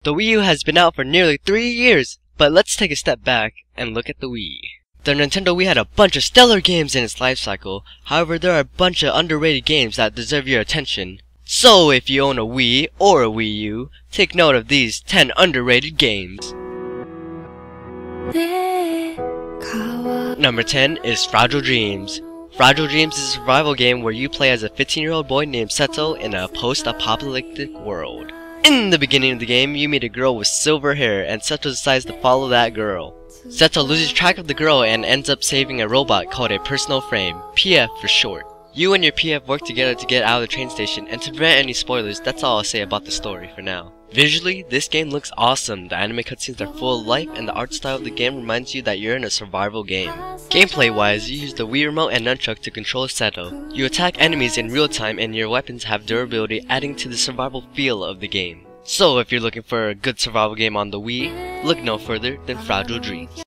The Wii U has been out for nearly 3 years, but let's take a step back and look at the Wii. The Nintendo Wii had a bunch of stellar games in its life cycle, however there are a bunch of underrated games that deserve your attention. So if you own a Wii or a Wii U, take note of these 10 underrated games. Number 10 is Fragile Dreams. Fragile Dreams is a survival game where you play as a 15-year-old boy named Seto in a post-apocalyptic world. In the beginning of the game, you meet a girl with silver hair and Seto decides to follow that girl. Seto loses track of the girl and ends up saving a robot called a personal frame, PF for short. You and your PF work together to get out of the train station, and to prevent any spoilers, that's all I'll say about the story for now. Visually, this game looks awesome. The anime cutscenes are full of life and the art style of the game reminds you that you're in a survival game. Gameplay wise, you use the Wii remote and nunchuck to control Seto. You attack enemies in real time and your weapons have durability, adding to the survival feel of the game. So if you're looking for a good survival game on the Wii, look no further than Fragile Dreams.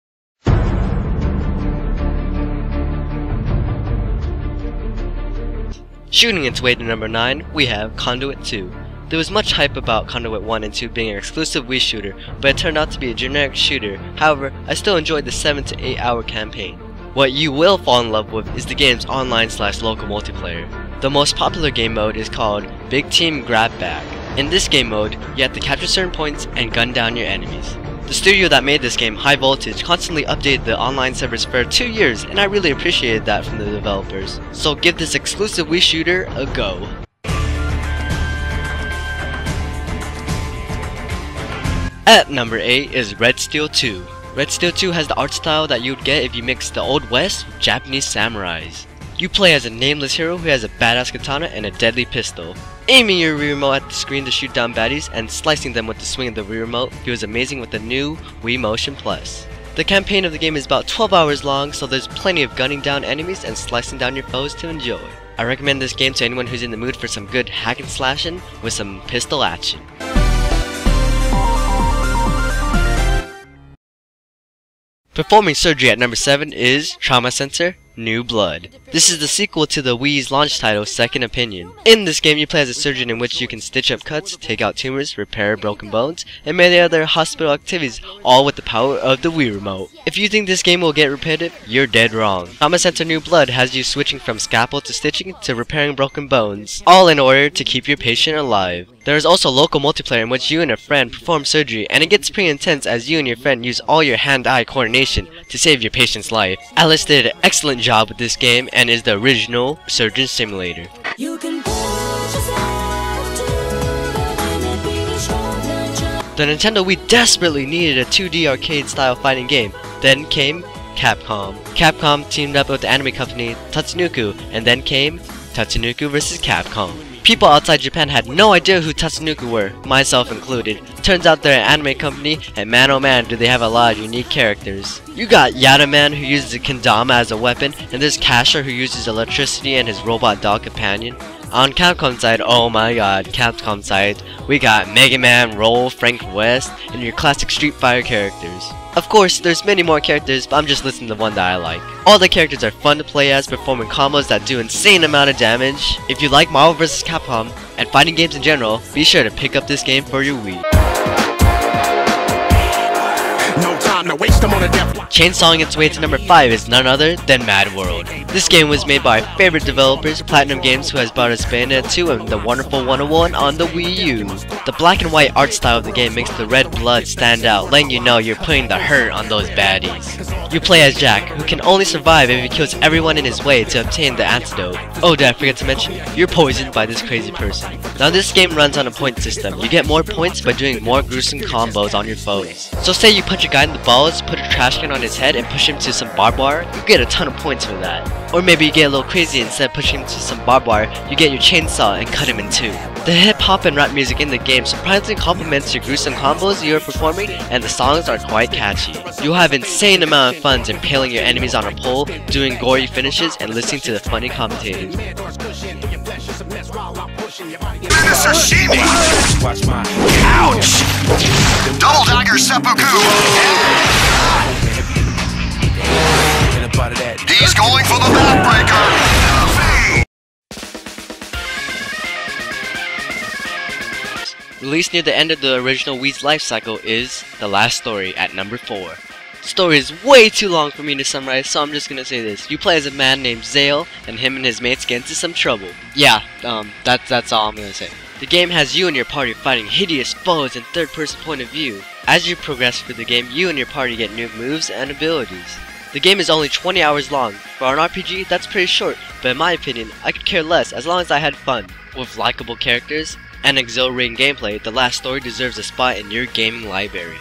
Shooting its way to number 9, we have Conduit 2. There was much hype about Conduit 1 and 2 being an exclusive Wii shooter, but it turned out to be a generic shooter. However, I still enjoyed the 7 to 8 hour campaign. What you will fall in love with is the game's online/local multiplayer. The most popular game mode is called Big Team Grab Bag. In this game mode, you have to capture certain points and gun down your enemies. The studio that made this game, High Voltage, constantly updated the online servers for 2 years, and I really appreciated that from the developers. So give this exclusive Wii shooter a go. At number 8 is Red Steel 2. Red Steel 2 has the art style that you would get if you mixed the Old West with Japanese samurais. You play as a nameless hero who has a badass katana and a deadly pistol. Aiming your Wii remote at the screen to shoot down baddies and slicing them with the swing of the Wii remote feels amazing with the new Wii Motion Plus. The campaign of the game is about 12 hours long, so there's plenty of gunning down enemies and slicing down your foes to enjoy. I recommend this game to anyone who's in the mood for some good hack and slashing with some pistol action. Performing surgery at number 7 is Trauma Center New Blood. This is the sequel to the Wii's launch title, Second Opinion. In this game, you play as a surgeon in which you can stitch up cuts, take out tumors, repair broken bones, and many other hospital activities, all with the power of the Wii remote. If you think this game will get repetitive, you're dead wrong. Trauma Center New Blood has you switching from scalpel to stitching to repairing broken bones, all in order to keep your patient alive. There is also local multiplayer in which you and a friend perform surgery, and it gets pretty intense as you and your friend use all your hand-eye coordination to save your patient's life. Alice did an excellent job with this game and is the original surgeon simulator. The Nintendo Wii desperately needed a 2D arcade style fighting game. Then came Capcom. Capcom teamed up with the anime company Tatsunoko, and then came Tatsunoko vs. Capcom. People outside Japan had no idea who Tatsunoko were, myself included. Turns out they're an anime company, and man oh man do they have a lot of unique characters. You got Yada Man, who uses a kendama as a weapon, and there's Kasher, who uses electricity and his robot dog companion. On Capcom side, oh my god, Capcom side, we got Mega Man, Roll, Frank West, and your classic Street Fighter characters. Of course, there's many more characters, but I'm just listing the one that I like. All the characters are fun to play as, performing combos that do insane amount of damage. If you like Marvel vs. Capcom, and fighting games in general, be sure to pick up this game for your Wii. Chainsawing its way to number 5 is none other than Mad World. This game was made by our favorite developers, Platinum Games, who has brought us Bayonetta 2 and the wonderful 101 on the Wii U. The black and white art style of the game makes the red blood stand out, letting you know you're putting the hurt on those baddies. You play as Jack, who can only survive if he kills everyone in his way to obtain the antidote. Oh, did I forget to mention, you're poisoned by this crazy person. Now this game runs on a point system. You get more points by doing more gruesome combos on your foes. So say you punch a guy in the balls, put a trash can on his head and push him to some barbed wire, you get a ton of points for that. Or maybe you get a little crazy, instead of pushing him to some barbed wire, you get your chainsaw and cut him in two. The hip hop and rap music in the game surprisingly complements your gruesome combos you are performing, and the songs are quite catchy. You'll have insane amount of fun impaling your enemies on a pole, doing gory finishes, and listening to the funny commentators. Sashimi! Ouch! Double dagger seppuku! He's going for the backbreaker! Released near the end of the original Wii's life cycle is The Last Story at number 4. The story is way too long for me to summarize, so I'm just gonna say this. You play as a man named Zale, and him and his mates get into some trouble. Yeah, that's all I'm gonna say. The game has you and your party fighting hideous foes in third-person point of view. As you progress through the game, you and your party get new moves and abilities. The game is only 20 hours long. For an RPG, that's pretty short, but in my opinion, I could care less as long as I had fun. With likable characters and exhilarating gameplay, The Last Story deserves a spot in your gaming library.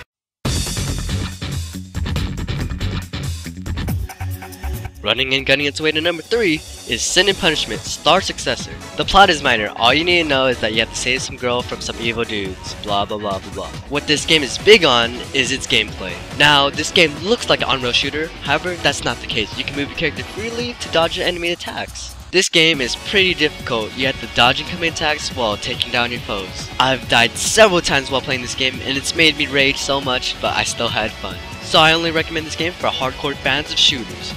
Running and gunning its way to number 3 is Sin and Punishment Star Successor. The plot is minor, all you need to know is that you have to save some girl from some evil dudes, blah blah blah blah blah. What this game is big on is its gameplay. Now, this game looks like an on-rail shooter, however, that's not the case. You can move your character freely to dodge enemy attacks. This game is pretty difficult. You have to dodge incoming attacks while taking down your foes. I've died several times while playing this game and it's made me rage so much, but I still had fun. So I only recommend this game for hardcore fans of shooters.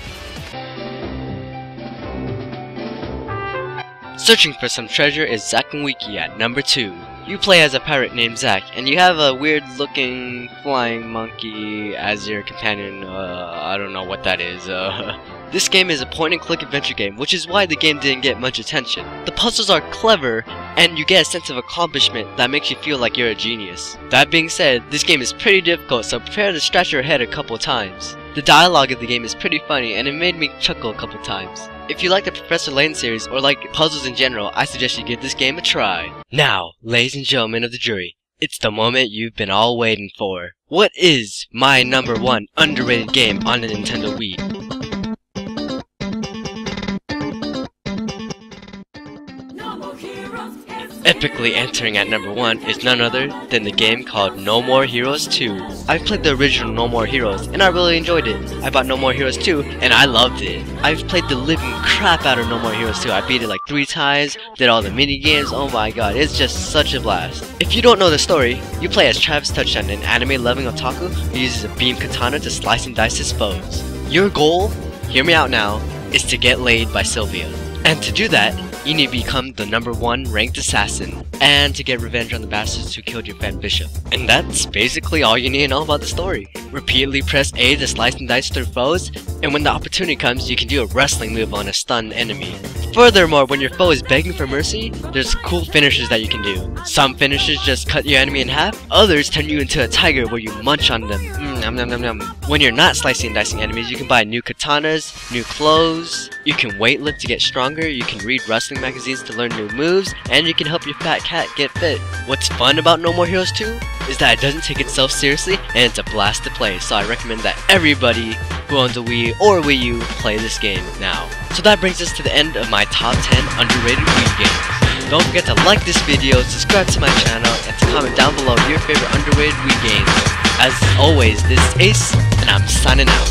Searching for some treasure is Zack and Wiki at number 2. You play as a pirate named Zack, and you have a weird looking flying monkey as your companion. I don't know what that is. This game is a point and click adventure game, which is why the game didn't get much attention. The puzzles are clever, and you get a sense of accomplishment that makes you feel like you're a genius. That being said, this game is pretty difficult, so prepare to scratch your head a couple times. The dialogue of the game is pretty funny, and it made me chuckle a couple times. If you like the Professor Layton series, or like puzzles in general, I suggest you give this game a try. Now, ladies and gentlemen of the jury, it's the moment you've been all waiting for. What is my number 1 underrated game on the Nintendo Wii? Epically entering at number 1 is none other than the game called No More Heroes 2. I've played the original No More Heroes and I really enjoyed it. I bought No More Heroes 2 and I loved it. I've played the living crap out of No More Heroes 2. I beat it like 3 times, did all the mini games. Oh my god, it's just such a blast. If you don't know the story, you play as Travis Touchdown, an anime-loving otaku who uses a beam katana to slice and dice his foes. Your goal, hear me out now, is to get laid by Sylvia. And to do that, you need to become the number 1 ranked assassin, and to get revenge on the bastards who killed your friend Bishop. And that's basically all you need to know about the story. Repeatedly press A to slice and dice through foes, and when the opportunity comes, you can do a wrestling move on a stunned enemy. Furthermore, when your foe is begging for mercy, there's cool finishes that you can do. Some finishes just cut your enemy in half, others turn you into a tiger where you munch on them. Nom nom nom nom. When you're not slicing and dicing enemies, you can buy new katanas, new clothes, you can weightlift to get stronger, you can read wrestling magazines to learn new moves, and you can help your fat cat get fit. What's fun about No More Heroes 2 is that it doesn't take itself seriously and it's a blast to play, so I recommend that everybody who owns a Wii or Wii U play this game now. So that brings us to the end of my top 10 underrated Wii games. Don't forget to like this video, subscribe to my channel, and to comment down below your favorite underrated Wii games. As always, this is Ace, and I'm signing out.